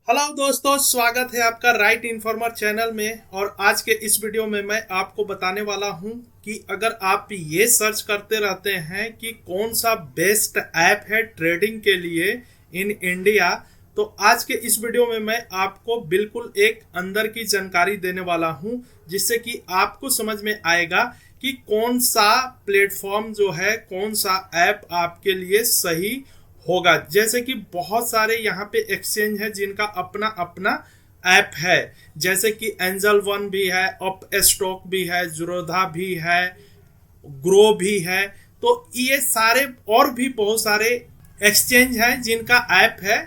Hello दोस्तों, स्वागत है आपका राइट इन्फॉर्मर चैनल में। और आज के इस वीडियो में मैं आपको बताने वाला हूं कि अगर आप ये सर्च करते रहते हैं कि कौन सा बेस्ट ऐप है ट्रेडिंग के लिए इन इंडिया, तो आज के इस वीडियो में मैं आपको बिल्कुल एक अंदर की जानकारी देने वाला हूं, जिससे कि आपको समझ में आएगा कि कौन सा प्लेटफॉर्म जो है, कौन सा ऐप आपके लिए सही होगा। जैसे कि बहुत सारे यहाँ पे एक्सचेंज है जिनका अपना अपना ऐप है, जैसे कि एंजल वन भी है, अप स्टॉक भी है, जीरोधा भी है, ग्रो भी है। तो ये सारे और भी बहुत सारे एक्सचेंज हैं जिनका ऐप है।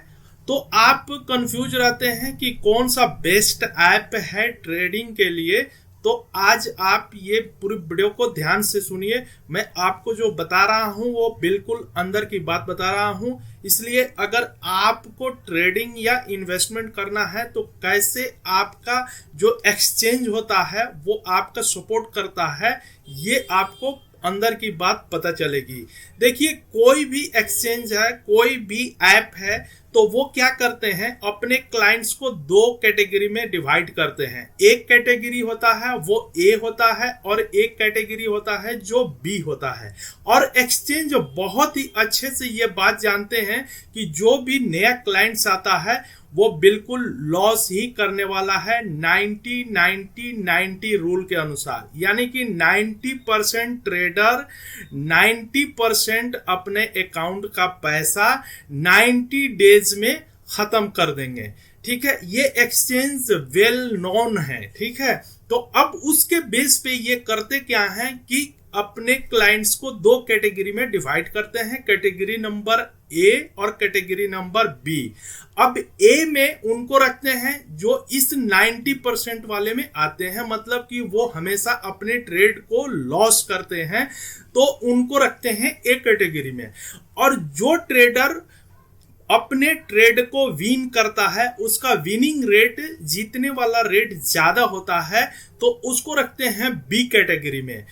तो आप कंफ्यूज रहते हैं कि कौन सा बेस्ट ऐप है ट्रेडिंग के लिए। तो आज आप ये पूरी वीडियो को ध्यान से सुनिए। मैं आपको जो बता रहा हूँ वो बिल्कुल अंदर की बात बता रहा हूँ, इसलिए अगर आपको ट्रेडिंग या इन्वेस्टमेंट करना है तो कैसे आपका जो एक्सचेंज होता है वो आपका सपोर्ट करता है, ये आपको अंदर की बात पता चलेगी। देखिए, कोई भी एक्सचेंज है, कोई भी ऐप है, तो वो क्या करते हैं, अपने क्लाइंट्स को दो कैटेगरी में डिवाइड करते हैं। एक कैटेगरी होता है वो ए होता है और एक कैटेगरी होता है जो बी होता है। और एक्सचेंज बहुत ही अच्छे से ये बात जानते हैं कि जो भी नया क्लाइंट्स आता है वो बिल्कुल लॉस ही करने वाला है 90-90-90 रूल के अनुसार। यानी कि 90% ट्रेडर 90% अपने अकाउंट का पैसा 90 डेज में खत्म कर देंगे। ठीक है, ये एक्सचेंज वेल नोन है। ठीक है, तो अब उसके बेस पे ये करते क्या है कि अपने क्लाइंट्स को दो कैटेगरी में डिवाइड करते हैं, कैटेगरी नंबर ए और कैटेगरी नंबर बी। अब ए में उनको रखते हैं जो इस 90% वाले में आते हैं, मतलब कि वो हमेशा अपने ट्रेड को लॉस करते हैं, तो उनको रखते हैं ए कैटेगरी में। और जो ट्रेडर अपने ट्रेड को विन करता है, उसका विनिंग रेट, जीतने वाला रेट ज्यादा होता है, तो उसको रखते हैं बी कैटेगरी में।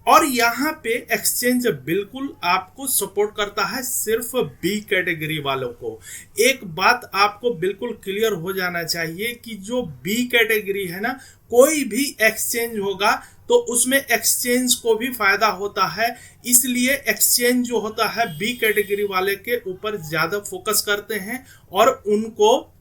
और यहाँ पे एक्सचेंज बिल्कुल आपको सपोर्ट करता है सिर्फ बी कैटेगरी वालों को। एक बात आपको बिल्कुल क्लियर हो जाना चाहिए कि जो बी कैटेगरी है ना, कोई भी एक्सचेंज होगा तो उसमें एक्सचेंज को भी फायदा होता है, इसलिए एक्सचेंज जो होता है बी कैटेगरी वाले के ऊपर ज्यादा फोकस करते हैं। और उनको,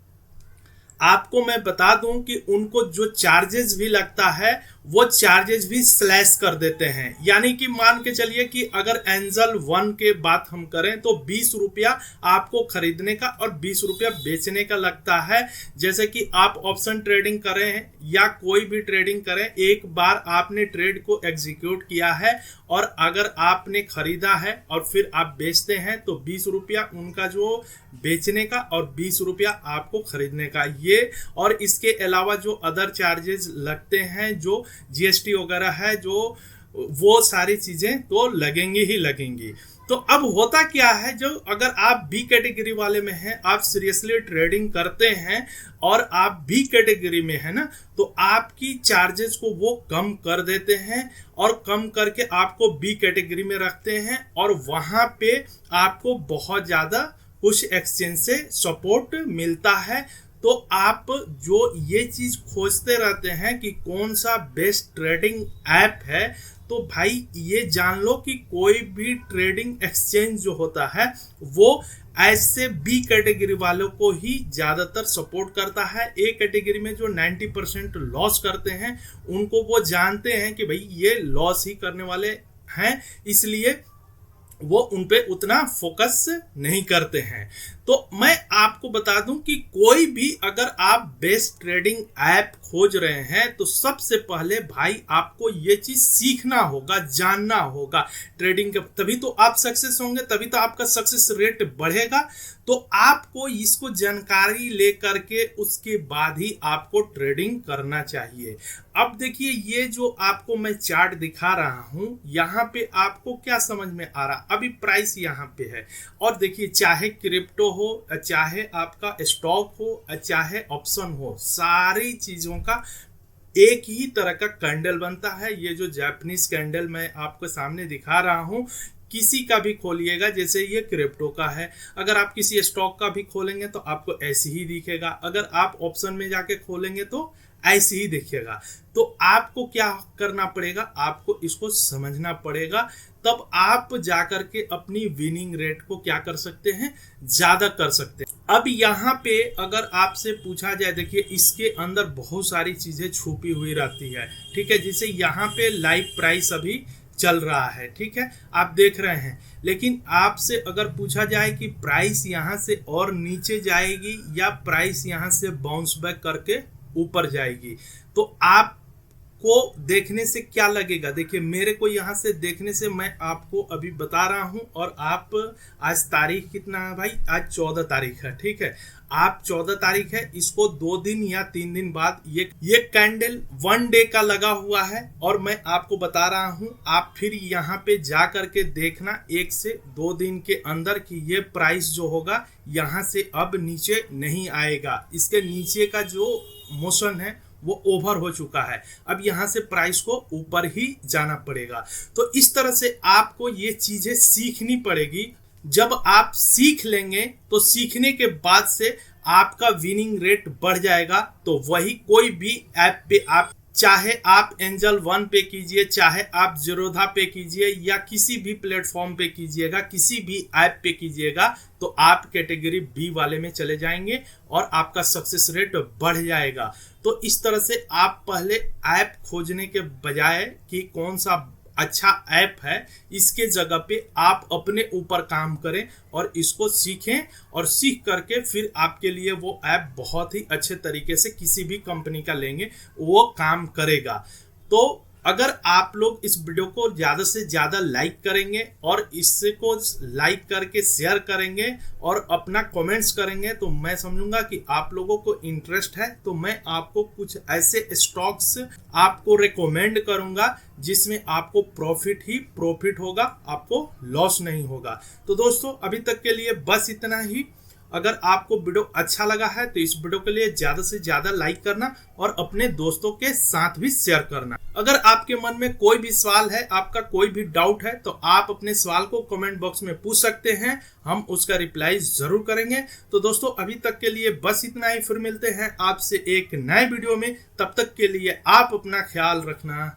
आपको मैं बता दूं कि उनको जो चार्जेस भी लगता है वो चार्जेस भी स्लैश कर देते हैं। यानी कि मान के चलिए कि अगर एंजल वन के बात हम करें तो 20 रुपया आपको खरीदने का और 20 रुपया बेचने का लगता है। जैसे कि आप ऑप्शन ट्रेडिंग करें या कोई भी ट्रेडिंग करें, एक बार आपने ट्रेड को एग्जीक्यूट किया है और अगर आपने खरीदा है और फिर आप बेचते हैं तो 20 रुपया उनका जो बेचने का और 20 रुपया आपको खरीदने का, ये और इसके अलावा जो अदर चार्जेस लगते हैं, जो जीएसटी वगैरह है, जो वो सारी चीजें तो लगेंगी ही लगेंगी। तो अब होता क्या है, जो अगर आप बी कैटेगरी वाले में हैं, आप सीरियसली ट्रेडिंग करते हैं और आप बी कैटेगरी में है ना, तो आपकी चार्जेस को वो कम कर देते हैं और कम करके आपको बी कैटेगरी में रखते हैं। और वहां पे आपको बहुत ज्यादा कुछ एक्सचेंज से सपोर्ट मिलता है। तो आप जो ये चीज खोजते रहते हैं कि कौन सा बेस्ट ट्रेडिंग ऐप है, तो भाई ये जान लो कि कोई भी ट्रेडिंग एक्सचेंज जो होता है वो ऐसे बी कैटेगरी वालों को ही ज्यादातर सपोर्ट करता है। ए कैटेगरी में जो 90% लॉस करते हैं, उनको वो जानते हैं कि भाई ये लॉस ही करने वाले हैं, इसलिए वो उनपे उतना फोकस नहीं करते हैं। तो मैं आपको बता दूं कि कोई भी अगर आप बेस्ट ट्रेडिंग ऐप खोज रहे हैं तो सबसे पहले भाई आपको ये चीज सीखना होगा, जानना होगा ट्रेडिंग के, तभी तो आप सक्सेस होंगे, तभी तो आपका सक्सेस रेट बढ़ेगा। तो आपको इसको जानकारी लेकर के उसके बाद ही आपको ट्रेडिंग करना चाहिए। अब देखिए, ये जो आपको मैं चार्ट दिखा रहा हूं, यहाँ पे आपको क्या समझ में आ रहा, अभी प्राइस यहाँ पे है। और देखिए, चाहे क्रिप्टो हो, चाहे आपका स्टॉक हो, चाहे ऑप्शन हो, सारी चीजों का एक ही तरह का कैंडल बनता है। ये जो जापानीज कैंडल मैं आपको सामने दिखा रहा हूं, किसी का भी खोलिएगा, जैसे ये क्रिप्टो का है, अगर आप किसी स्टॉक का भी खोलेंगे तो आपको ऐसे ही दिखेगा, अगर आप ऑप्शन में जाके खोलेंगे तो ऐसे ही दिखेगा। तो आपको क्या करना पड़ेगा, आपको इसको समझना पड़ेगा, तब आप जाकर के अपनी विनिंग रेट को क्या कर सकते हैं, ज्यादा कर सकते हैं। अब यहाँ पे अगर आपसे पूछा जाए, देखिए इसके अंदर बहुत सारी चीजें छुपी हुई रहती है, ठीक है। जैसे यहाँ पे लाइव प्राइस अभी चल रहा है, ठीक है, आप देख रहे हैं, लेकिन आपसे अगर पूछा जाए कि प्राइस यहाँ से और नीचे जाएगी या प्राइस यहाँ से बाउंस बैक करके ऊपर जाएगी, तो आपको देखने से क्या लगेगा। देखिए मेरे को यहाँ से देखने से मैं आपको अभी बता रहा हूँ, और आप आज तारीख कितना है भाई, आज 14 तारीख है, ठीक है, आप 14 तारीख है, इसको 2 दिन या 3 दिन बाद ये कैंडल 1 डे का लगा हुआ है, और मैं आपको बता रहा हूँ, आप फिर यहाँ पे जा करके देखना 1 से 2 दिन के अंदर कि ये प्राइस जो होगा यहाँ से अब नीचे नहीं आएगा, इसके नीचे का जो मोशन है वो ओवर हो चुका है, अब यहाँ से प्राइस को ऊपर ही जाना पड़ेगा। तो इस तरह से आपको ये चीजें सीखनी पड़ेगी। जब आप सीख लेंगे तो सीखने के बाद से आपका विनिंग रेट बढ़ जाएगा। तो वही कोई भी ऐप पे आप, चाहे आप एंजल वन पे कीजिए, चाहे आप जीरोधा पे कीजिए, या किसी भी प्लेटफॉर्म पे कीजिएगा, किसी भी ऐप पे कीजिएगा, तो आप कैटेगरी बी वाले में चले जाएंगे और आपका सक्सेस रेट बढ़ जाएगा। तो इस तरह से आप पहले ऐप खोजने के बजाय कि कौन सा अच्छा ऐप है, इसके जगह पे आप अपने ऊपर काम करें और इसको सीखें, और सीख करके फिर आपके लिए वो ऐप बहुत ही अच्छे तरीके से किसी भी कंपनी का लेंगे वो काम करेगा। तो अगर आप लोग इस वीडियो को ज़्यादा से ज़्यादा लाइक करेंगे और इससे को लाइक करके शेयर करेंगे और अपना कमेंट्स करेंगे, तो मैं समझूंगा कि आप लोगों को इंटरेस्ट है, तो मैं आपको कुछ ऐसे स्टॉक्स आपको रेकमेंड करूंगा जिसमें आपको प्रॉफिट ही प्रॉफिट होगा, आपको लॉस नहीं होगा। तो दोस्तों अभी तक के लिए बस इतना ही। अगर आपको वीडियो अच्छा लगा है तो इस वीडियो के लिए ज़्यादा से ज़्यादा लाइक करना और अपने दोस्तों के साथ भी शेयर करना। अगर आपके मन में कोई भी सवाल है, आपका कोई भी डाउट है, तो आप अपने सवाल को कमेंट बॉक्स में पूछ सकते हैं, हम उसका रिप्लाई जरूर करेंगे। तो दोस्तों अभी तक के लिए बस इतना ही, फिर मिलते हैं आपसे एक नए वीडियो में, तब तक के लिए आप अपना ख्याल रखना।